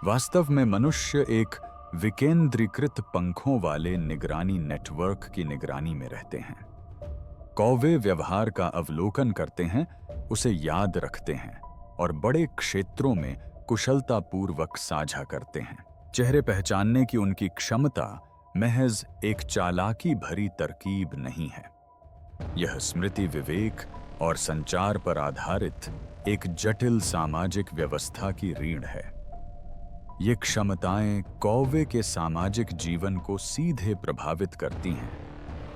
Speaker 1: वास्तव में मनुष्य एक विकेंद्रीकृत पंखों वाले निगरानी नेटवर्क की निगरानी में रहते हैं। कौवे व्यवहार का अवलोकन करते हैं, उसे याद रखते हैं और बड़े क्षेत्रों में कुशलतापूर्वक साझा करते हैं। चेहरे पहचानने की उनकी क्षमता महज एक चालाकी भरी तरकीब नहीं है। यह स्मृति, विवेक और संचार पर आधारित एक जटिल सामाजिक व्यवस्था की रीढ़ है। ये क्षमताएं कौवे के सामाजिक जीवन को सीधे प्रभावित करती हैं,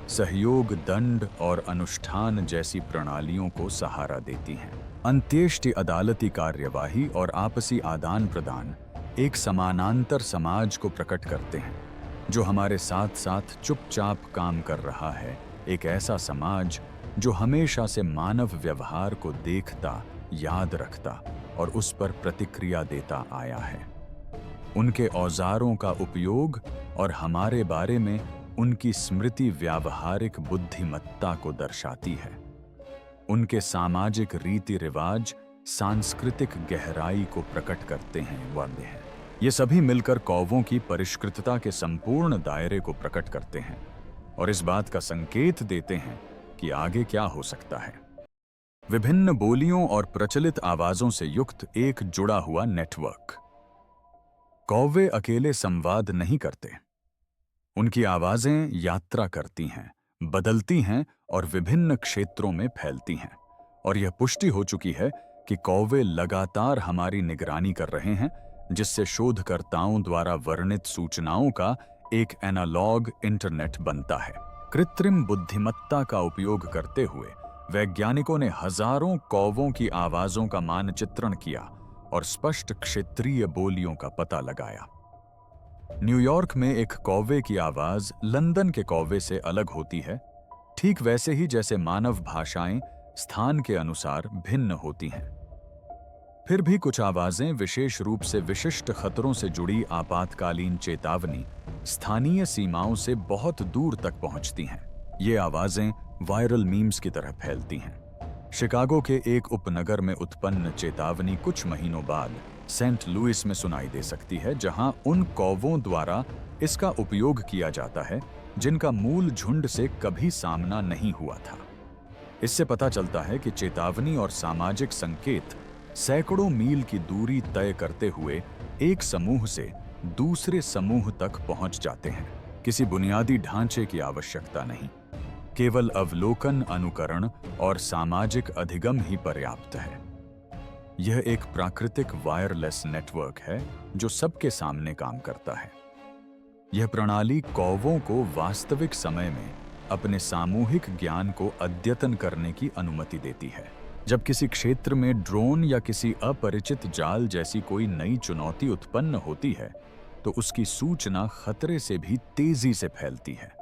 Speaker 1: सहयोग, दंड और अनुष्ठान जैसी प्रणालियों को सहारा देती हैं। अंत्येष्टि, अदालती कार्यवाही और आपसी आदान प्रदान एक समानांतर समाज को प्रकट करते हैं, जो हमारे साथ साथ चुपचाप काम कर रहा है। एक ऐसा समाज जो हमेशा से मानव व्यवहार को देखता, याद रखता और उस पर प्रतिक्रिया देता आया है। उनके औजारों का उपयोग और हमारे बारे में उनकी स्मृति व्यावहारिक बुद्धिमत्ता को दर्शाती है। उनके सामाजिक रीति रिवाज सांस्कृतिक गहराई को प्रकट करते हैं। ये सभी मिलकर कौवों की परिष्कृतता के संपूर्ण दायरे को प्रकट करते हैं और इस बात का संकेत देते हैं कि आगे क्या हो सकता है। विभिन्न बोलियों और प्रचलित आवाजों से युक्त एक जुड़ा हुआ नेटवर्क। कौवे अकेले संवाद नहीं करते। उनकी आवाजें यात्रा करती हैं, बदलती हैं और विभिन्न क्षेत्रों में फैलती हैं। और यह पुष्टि हो चुकी है कि कौवे लगातार हमारी निगरानी कर रहे हैं, जिससे शोधकर्ताओं द्वारा वर्णित सूचनाओं का एक एनालॉग इंटरनेट बनता है। कृत्रिम बुद्धिमत्ता का उपयोग करते हुए वैज्ञानिकों ने हजारों कौवों की आवाजों का मानचित्रण किया और स्पष्ट क्षेत्रीय बोलियों का पता लगाया। न्यूयॉर्क में एक कौवे की आवाज लंदन के कौवे से अलग होती है, ठीक वैसे ही जैसे मानव भाषाएं स्थान के अनुसार भिन्न होती हैं। फिर भी कुछ आवाजें, विशेष रूप से विशिष्ट खतरों से जुड़ी आपातकालीन चेतावनी, स्थानीय सीमाओं से बहुत दूर तक पहुंचती हैं। ये आवाजें वायरल मीम्स की तरह फैलती हैं। शिकागो के एक उपनगर में उत्पन्न चेतावनी कुछ महीनों बाद सेंट लुइस में सुनाई दे सकती है, जहां उन कौवों द्वारा इसका उपयोग किया जाता है जिनका मूल झुंड से कभी सामना नहीं हुआ था। इससे पता चलता है कि चेतावनी और सामाजिक संकेत सैकड़ों मील की दूरी तय करते हुए एक समूह से दूसरे समूह तक पहुंच जाते हैं। किसी बुनियादी ढांचे की आवश्यकता नहीं, केवल अवलोकन, अनुकरण और सामाजिक अधिगम ही पर्याप्त है। यह एक प्राकृतिक वायरलेस नेटवर्क है जो सबके सामने काम करता है। यह प्रणाली कौवों को वास्तविक समय में अपने सामूहिक ज्ञान को अद्यतन करने की अनुमति देती है। जब किसी क्षेत्र में ड्रोन या किसी अपरिचित जाल जैसी कोई नई चुनौती उत्पन्न होती है, तो उसकी सूचना खतरे से भी तेजी से फैलती है।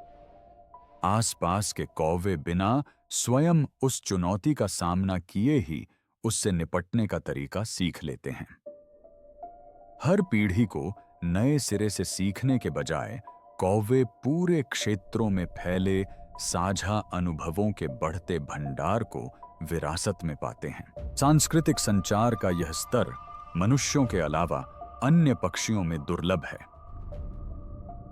Speaker 1: आसपास के कौवे बिना स्वयं उस चुनौती का सामना किए ही उससे निपटने का तरीका सीख लेते हैं। हर पीढ़ी को नए सिरे से सीखने के बजाय कौवे पूरे क्षेत्रों में फैले साझा अनुभवों के बढ़ते भंडार को विरासत में पाते हैं। सांस्कृतिक संचार का यह स्तर मनुष्यों के अलावा अन्य पक्षियों में दुर्लभ है।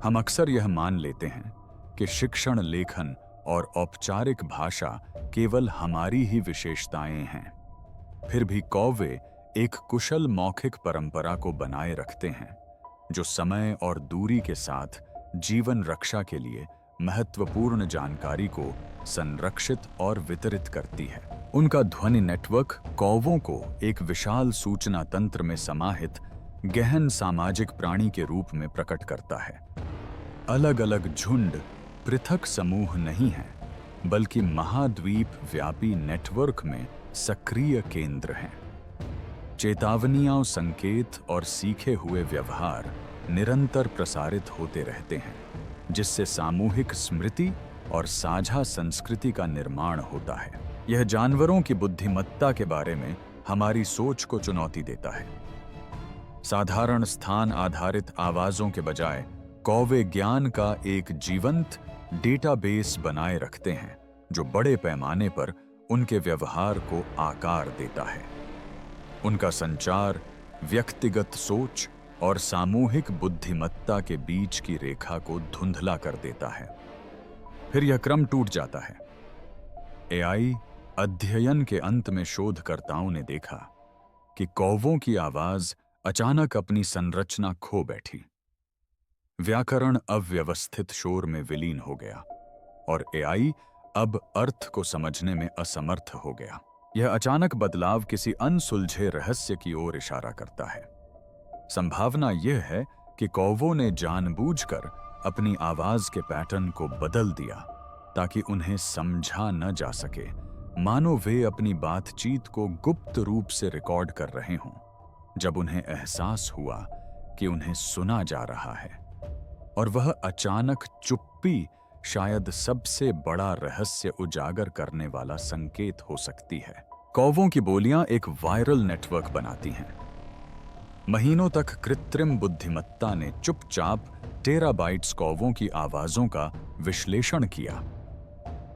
Speaker 1: हम अक्सर यह मान लेते हैं कि शिक्षण, लेखन और औपचारिक भाषा केवल हमारी ही विशेषताएं हैं। फिर भी कौवे एक कुशल मौखिक परंपरा को बनाए रखते हैं, जो समय और दूरी के साथ जीवन रक्षा के लिए महत्वपूर्ण जानकारी को संरक्षित और वितरित करती है। उनका ध्वनि नेटवर्क कौवों को एक विशाल सूचना तंत्र में समाहित गहन सामाजिक प्राणी के रूप में प्रकट करता है। अलग अलग झुंड पृथक समूह नहीं हैं, बल्कि महाद्वीप व्यापी नेटवर्क में सक्रिय केंद्र हैं। चेतावनियां, संकेत और सीखे हुए व्यवहार निरंतर प्रसारित होते रहते हैं, जिससे सामूहिक स्मृति और साझा संस्कृति का निर्माण होता है। यह जानवरों की बुद्धिमत्ता के बारे में हमारी सोच को चुनौती देता है। साधारण स्थान आधारित आवाजों के बजाय कौवे ज्ञान का एक जीवंत डेटाबेस बनाए रखते हैं, जो बड़े पैमाने पर उनके व्यवहार को आकार देता है। उनका संचार व्यक्तिगत सोच और सामूहिक बुद्धिमत्ता के बीच की रेखा को धुंधला कर देता है। फिर यह क्रम टूट जाता है। एआई अध्ययन के अंत में शोधकर्ताओं ने देखा कि कौवों की आवाज अचानक अपनी संरचना खो बैठी। व्याकरण अव्यवस्थित शोर में विलीन हो गया और एआई अब अर्थ को समझने में असमर्थ हो गया। यह अचानक बदलाव किसी अनसुलझे रहस्य की ओर इशारा करता है। संभावना यह है कि कौवों ने जानबूझकर अपनी आवाज के पैटर्न को बदल दिया ताकि उन्हें समझा न जा सके, मानो वे अपनी बातचीत को गुप्त रूप से रिकॉर्ड कर रहे हों। जब उन्हें एहसास हुआ कि उन्हें सुना जा रहा है और वह अचानक चुप्पी शायद सबसे बड़ा रहस्य उजागर करने वाला संकेत हो सकती है। कौवों की बोलियां एक वायरल नेटवर्क बनाती हैं। महीनों तक कृत्रिम बुद्धिमत्ता ने चुपचाप टेराबाइट्स कौवों की आवाजों का विश्लेषण किया।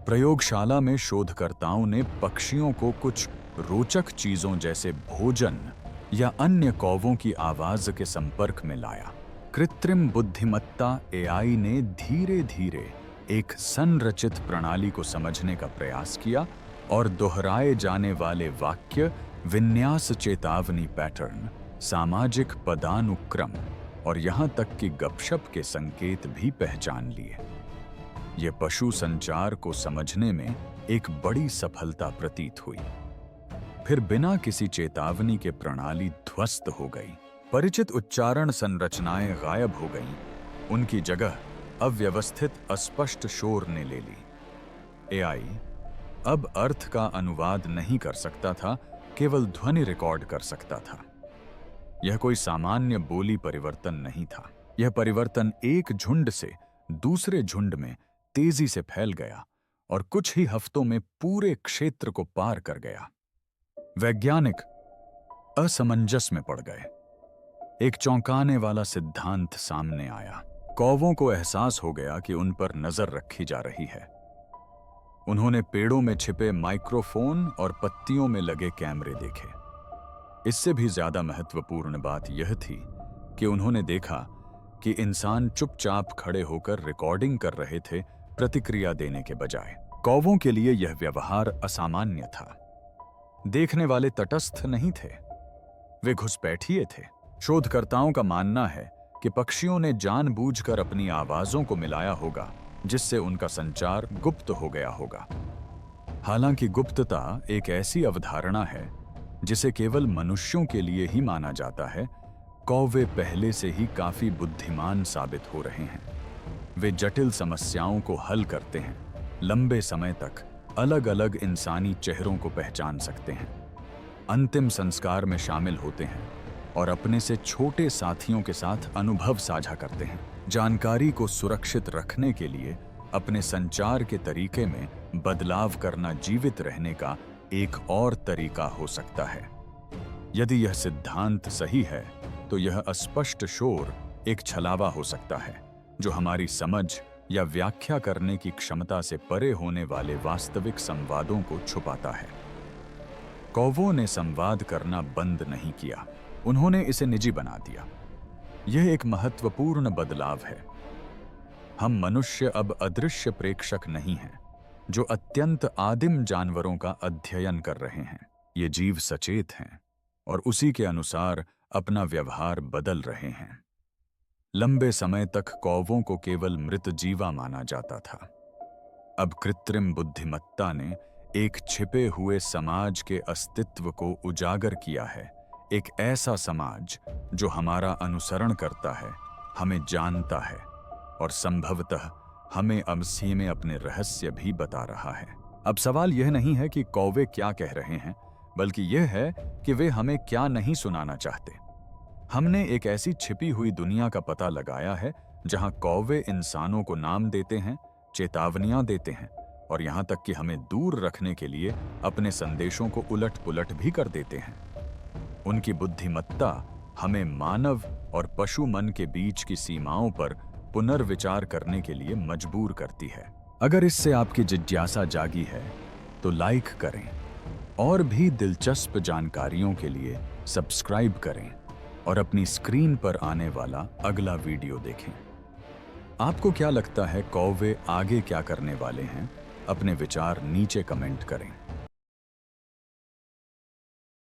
Speaker 1: प्रयोगशाला में शोधकर्ताओं ने पक्षियों को कुछ रोचक चीजों जैसे भोजन या अन्य कौवों की आवाज के संपर्क में लाया। कृत्रिम बुद्धिमत्ता एआई ने धीरे धीरे एक संरचित प्रणाली को समझने का प्रयास किया और दोहराए जाने वाले वाक्य, विन्यास, चेतावनी पैटर्न, सामाजिक पदानुक्रम और यहां तक कि गपशप के संकेत भी पहचान लिए। यह पशु संचार को समझने में एक बड़ी सफलता प्रतीत हुई। फिर बिना किसी चेतावनी के प्रणाली ध्वस्त हो गई। परिचित उच्चारण संरचनाएं गायब हो गईं। उनकी जगह अव्यवस्थित अस्पष्ट शोर ने ले ली। एआई अब अर्थ का अनुवाद नहीं कर सकता था, केवल ध्वनि रिकॉर्ड कर सकता था। यह कोई सामान्य बोली परिवर्तन नहीं था। यह परिवर्तन एक झुंड से दूसरे झुंड में तेजी से फैल गया और कुछ ही हफ्तों में पूरे क्षेत्र को पार कर गया। वैज्ञानिक असमंजस में पड़ गए। एक चौंकाने वाला सिद्धांत सामने आया। कौवों को एहसास हो गया कि उन पर नजर रखी जा रही है। उन्होंने पेड़ों में छिपे माइक्रोफोन और पत्तियों में लगे कैमरे देखे। इससे भी ज्यादा महत्वपूर्ण बात यह थी कि उन्होंने देखा कि इंसान चुपचाप खड़े होकर रिकॉर्डिंग कर रहे थे, प्रतिक्रिया देने के बजाय। कौवों के लिए यह व्यवहार असामान्य था। देखने वाले तटस्थ नहीं थे, वे घुसपैठिए थे। शोधकर्ताओं का मानना है कि पक्षियों ने जानबूझकर अपनी आवाजों को मिलाया होगा, जिससे उनका संचार गुप्त हो गया होगा। हालांकि गुप्तता एक ऐसी अवधारणा है जिसे केवल मनुष्यों के लिए ही माना जाता है, कौवे पहले से ही काफी बुद्धिमान साबित हो रहे हैं। वे जटिल समस्याओं को हल करते हैं, लंबे समय तक अलग-अलग इंसानी चेहरों को पहचान सकते हैं, अंतिम संस्कार में शामिल होते हैं और अपने से छोटे साथियों के साथ अनुभव साझा करते हैं। जानकारी को सुरक्षित रखने के लिए अपने संचार के तरीके में बदलाव करना जीवित रहने का एक और तरीका हो सकता है। यदि यह सिद्धांत सही है, तो यह अस्पष्ट शोर एक छलावा हो सकता है जो हमारी समझ या व्याख्या करने की क्षमता से परे होने वाले वास्तविक संवादों को छुपाता है। कौवों ने संवाद करना बंद नहीं किया, उन्होंने इसे निजी बना दिया। यह एक महत्वपूर्ण बदलाव है। हम मनुष्य अब अदृश्य प्रेक्षक नहीं हैं, जो अत्यंत आदिम जानवरों का अध्ययन कर रहे हैं। ये जीव सचेत हैं और उसी के अनुसार अपना व्यवहार बदल रहे हैं। लंबे समय तक कौवों को केवल मृत जीवा माना जाता था। अब कृत्रिम बुद्धिमत्ता ने एक छिपे हुए समाज के अस्तित्व को उजागर किया है, एक ऐसा समाज जो हमारा अनुसरण करता है, हमें जानता है और संभवतः हमें अब में अपने रहस्य भी बता रहा है। अब सवाल यह नहीं है कि कौवे क्या कह रहे हैं, बल्कि यह है कि वे हमें क्या नहीं सुनाना चाहते। हमने एक ऐसी छिपी हुई दुनिया का पता लगाया है जहां कौवे इंसानों को नाम देते हैं, चेतावनियां देते हैं और यहां तक कि हमें दूर रखने के लिए अपने संदेशों को उलट-पुलट भी कर देते हैं। उनकी बुद्धिमत्ता हमें मानव और पशु मन के बीच की सीमाओं पर पुनर्विचार करने के लिए मजबूर करती है। अगर इससे आपकी जिज्ञासा जागी है तो लाइक करें और भी दिलचस्प जानकारियों के लिए सब्सक्राइब करें और अपनी स्क्रीन पर आने वाला अगला वीडियो देखें। आपको क्या लगता है कौवे आगे क्या करने वाले हैं? अपने विचार नीचे कमेंट करें।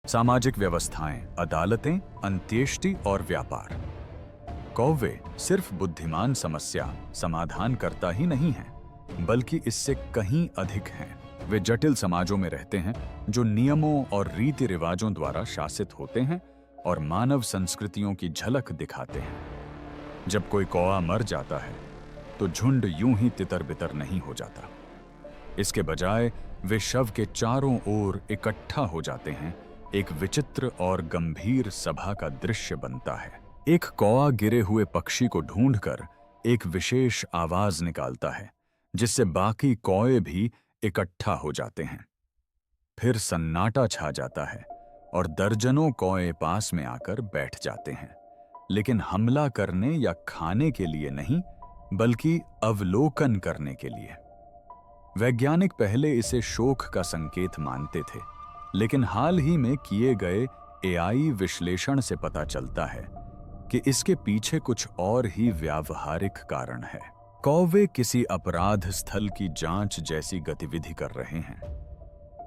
Speaker 1: सामाजिक व्यवस्थाएं, अदालतें, अंत्येष्टि और व्यापार। कौवे सिर्फ बुद्धिमान समस्या समाधान करता ही नहीं है, बल्कि इससे कहीं अधिक हैं। वे जटिल समाजों में रहते हैं जो नियमों और रीति रिवाजों द्वारा शासित होते हैं और मानव संस्कृतियों की झलक दिखाते हैं। जब कोई कौवा मर जाता है तो झुंड यूं ही तितर-बितर नहीं हो जाता। इसके बजाय वे शव के चारों ओर इकट्ठा हो जाते हैं। एक विचित्र और गंभीर सभा का दृश्य बनता है। एक कौवा गिरे हुए पक्षी को ढूंढकर एक विशेष आवाज निकालता है, जिससे बाकी कौवे भी इकट्ठा हो जाते हैं। फिर सन्नाटा छा जाता है और दर्जनों कौवे पास में आकर बैठ जाते हैं, लेकिन हमला करने या खाने के लिए नहीं, बल्कि अवलोकन करने के लिए। वैज्ञानिक पहले इसे शोक का संकेत मानते थे, लेकिन हाल ही में किए गए एआई विश्लेषण से पता चलता है कि इसके पीछे कुछ और ही व्यावहारिक कारण है। कौवे किसी अपराध स्थल की जांच जैसी गतिविधि कर रहे हैं।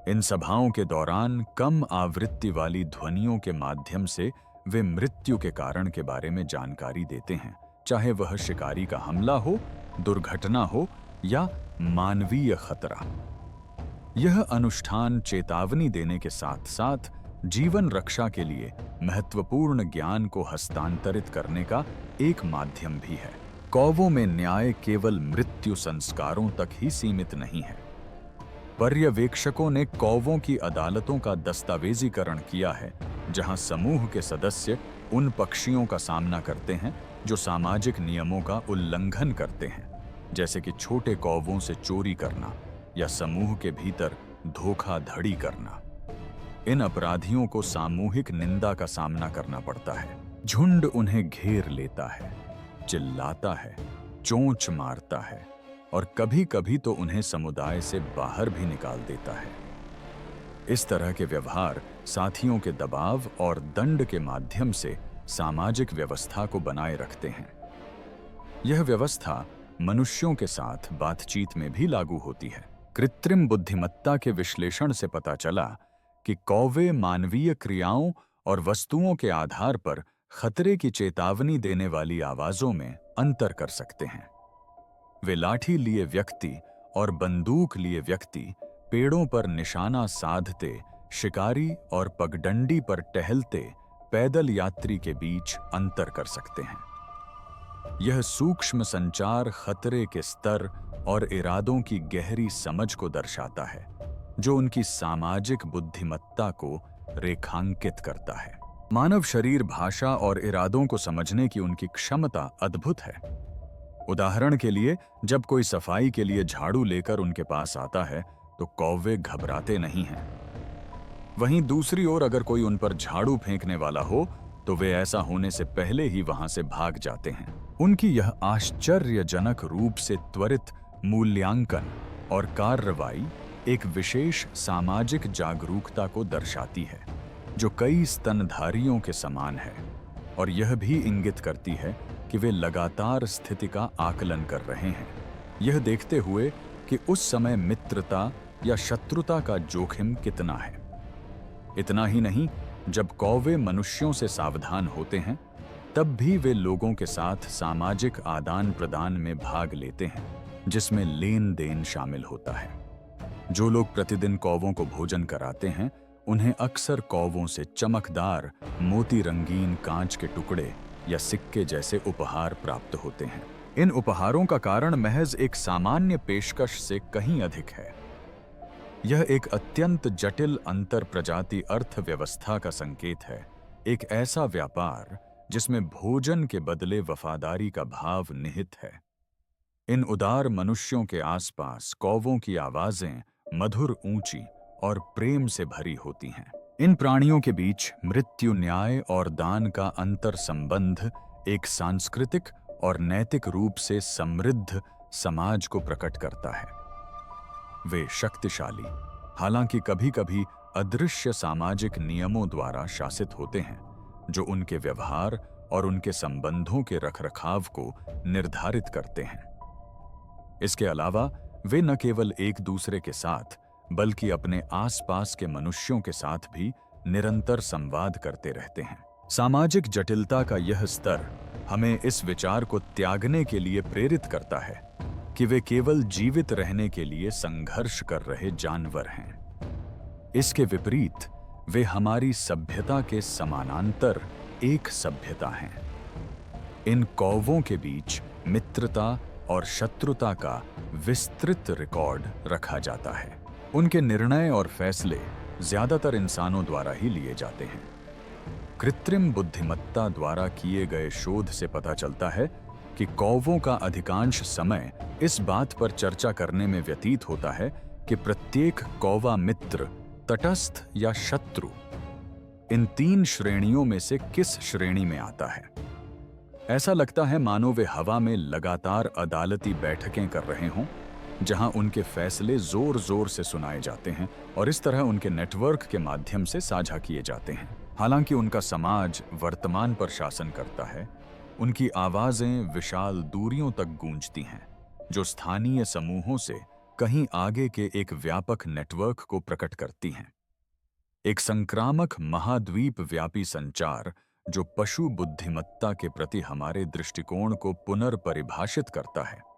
Speaker 1: इन सभाओं के दौरान कम आवृत्ति वाली ध्वनियों के माध्यम से वे मृत्यु के कारण के बारे में जानकारी देते हैं, चाहे वह शिकारी का हमला हो, दुर्घटना हो या मानवीय खतरा। यह अनुष्ठान चेतावनी देने के साथ साथ जीवन रक्षा के लिए महत्वपूर्ण ज्ञान को हस्तांतरित करने का एक माध्यम भी है। कौवों में न्याय केवल मृत्यु संस्कारों तक ही सीमित नहीं है। पर्यवेक्षकों ने कौवों की अदालतों का दस्तावेजीकरण किया है, जहां समूह के सदस्य उन पक्षियों का सामना करते हैं जो सामाजिक नियमों का उल्लंघन करते हैं, जैसे कि छोटे कौवों से चोरी करना या समूह के भीतर धोखाधड़ी करना। इन अपराधियों को सामूहिक निंदा का सामना करना पड़ता है। झुंड उन्हें घेर लेता है, चिल्लाता है, चोंच मारता है और कभी-कभी तो उन्हें समुदाय से बाहर भी निकाल देता है। इस तरह के व्यवहार साथियों के दबाव और दंड के माध्यम से सामाजिक व्यवस्था को बनाए रखते हैं। यह व्यवस्था मनुष्यों के साथ बातचीत में भी लागू होती है। कृत्रिम बुद्धिमत्ता के विश्लेषण से पता चला कि कौवे मानवीय क्रियाओं और वस्तुओं के आधार पर खतरे की चेतावनी देने वाली आवाजों में अंतर कर सकते हैं। वे लाठी लिए व्यक्ति और बंदूक लिए व्यक्ति, पेड़ों पर निशाना साधते, शिकारी और पगडंडी पर टहलते, पैदल यात्री के बीच अंतर कर सकते हैं। यह सूक्ष्म संचार खतरे के स्तर और इरादों की गहरी समझ को दर्शाता है, जो उनकी सामाजिक बुद्धिमत्ता को रेखांकित करता है। मानव शरीर भाषा और इरादों को समझने की उनकी क्षमता अद्भुत है। उदाहरण के लिए, जब कोई सफाई के लिए झाड़ू लेकर उनके पास आता है तो कौवे घबराते नहीं हैं। वहीं दूसरी ओर अगर कोई उन पर झाड़ू फेंकने वाला हो तो वे ऐसा होने से पहले ही वहां से भाग जाते हैं। उनकी यह आश्चर्यजनक रूप से त्वरित मूल्यांकन और कार्रवाई एक विशेष सामाजिक जागरूकता को दर्शाती है, जो कई स्तनधारियों के समान है, और यह भी इंगित करती है कि वे लगातार स्थिति का आकलन कर रहे हैं, यह देखते हुए कि उस समय मित्रता या शत्रुता का जोखिम कितना है। इतना ही नहीं, जब कौवे मनुष्यों से सावधान होते हैं, तब भी वे लोगों के साथ सामाजिक आदान प्रदान में भाग लेते हैं, जिसमें लेन देन शामिल होता है। जो लोग प्रतिदिन कौवों को भोजन कराते हैं, उन्हें अक्सर कौवों से चमकदार मोती रंगीन कांच के टुकड़े या सिक्के जैसे उपहार प्राप्त होते हैं। इन उपहारों का कारण महज एक सामान्य पेशकश से कहीं अधिक है। यह एक अत्यंत जटिल अंतर प्रजाति अर्थव्यवस्था का संकेत है, एक ऐसा व्यापार जिसमें भोजन के बदले वफादारी का भाव निहित है। इन उदार मनुष्यों के आसपास कौवों की आवाजें मधुर, ऊंची और प्रेम से भरी होती हैं। इन प्राणियों के बीच मृत्यु, न्याय और दान का अंतर संबंध एक सांस्कृतिक और नैतिक रूप से समृद्ध समाज को प्रकट करता है। वे शक्तिशाली, हालांकि कभी-कभी अदृश्य सामाजिक नियमों द्वारा शासित होते हैं, जो उनके व्यवहार और उनके संबंधों के रखरखाव को निर्धारित करते हैं। इसके अलावा वे न केवल एक दूसरे के साथ, बल्कि अपने आसपास के मनुष्यों के साथ भी निरंतर संवाद करते रहते हैं। सामाजिक जटिलता का यह स्तर हमें इस विचार को त्यागने के लिए प्रेरित करता है कि वे केवल जीवित रहने के लिए संघर्ष कर रहे जानवर हैं। इसके विपरीत, वे हमारी सभ्यता के समानांतर एक सभ्यता हैं। इन कौवों के बीच मित्रता और शत्रुता का विस्तृत रिकॉर्ड रखा जाता है। उनके निर्णय और फैसले ज्यादातर इंसानों द्वारा ही लिए जाते हैं। कृत्रिम बुद्धिमत्ता द्वारा किए गए शोध से पता चलता है कि कौवों का अधिकांश समय इस बात पर चर्चा करने में व्यतीत होता है कि प्रत्येक कौवा मित्र, तटस्थ या शत्रु, इन 3 श्रेणियों में से किस श्रेणी में आता है। ऐसा लगता है मानो वे हवा में लगातार अदालती बैठकें कर रहे हों, जहां उनके फैसले जोर जोर से सुनाए जाते हैं और इस तरह उनके नेटवर्क के माध्यम से साझा किए जाते हैं। हालांकि उनका समाज वर्तमान पर शासन करता है, उनकी आवाजें विशाल दूरियों तक गूंजती हैं, जो स्थानीय समूहों से कहीं आगे के एक व्यापक नेटवर्क को प्रकट करती हैं। एक संक्रामक महाद्वीप व्यापी संचार जो पशु बुद्धिमत्ता के प्रति हमारे दृष्टिकोण को पुनर्परिभाषित करता है।